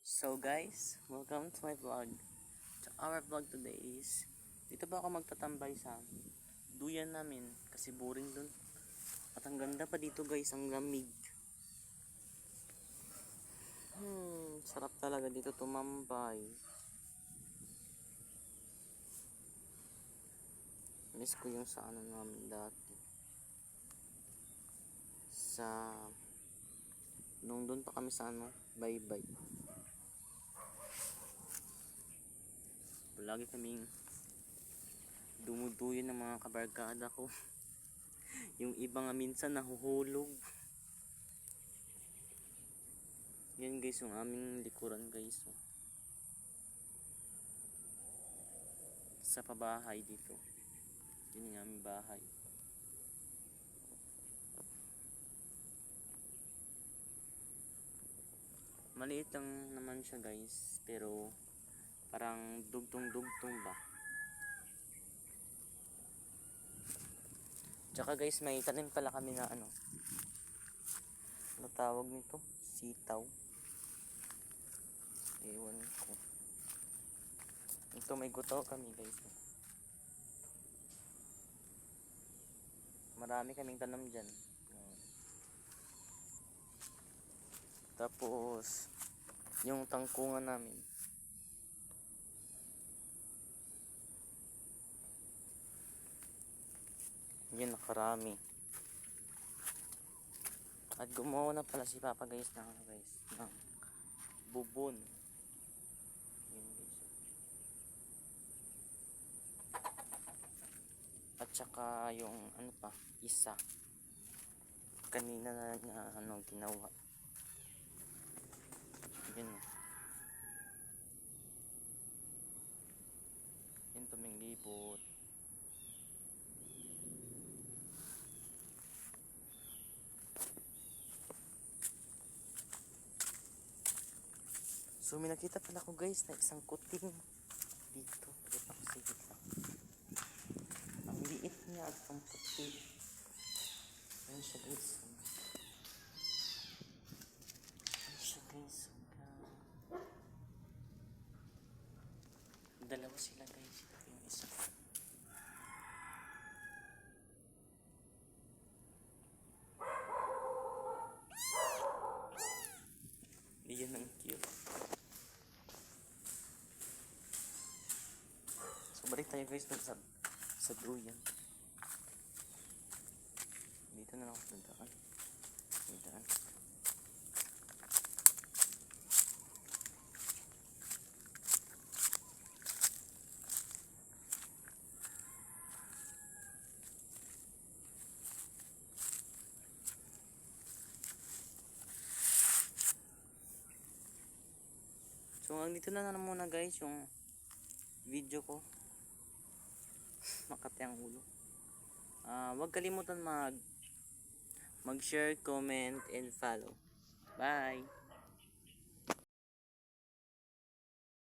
So guys, welcome to my vlog. So our vlog today is dito ba ako magtatambay sa duyan namin kasi boring dun. At ang ganda pa dito guys, ang lamig. Sarap talaga dito tumambay. Miss ko yung sa ano namin dati. Sa nung doon pa kami sa ano, bye-bye. Lagi kaming dumuduyan ng mga kabarkada ko. Yung iba nga minsan nahuhulog. Yan guys, yung aming likuran guys. Sa pabahay dito. Yun yung aming bahay. Maliit lang naman siya guys, pero parang dugtong-dugtong ba. Tsaka guys, may tanim pala kami na ano tawag nito? Sitaw. Ewan ko. Ito may guto kami guys. Marami kaming tanam dyan. Tapos yung tangkungan namin, yun nakarami. At gumawa na pala si Papa guys ng bubon. Yun guys. At saka yung ano pa, isa kanina na ano ginawa. Yun. Yun tuming libot. So may nakita pala ko guys na isang kuting dito. Pagkakasigit lang. Ang liit niya at ang puti. Ayan siya guys. Ayan siya guys. Dalawa sila guys. Ito yung isa. Iyan ang cute. So balik tayo guys dun sa duyan. Dito na lang ako dadaan. Dadaan. So dito na muna guys yung video ko. Makati ang ulo. Huwag kalimutan mag-share, comment, and follow. Bye!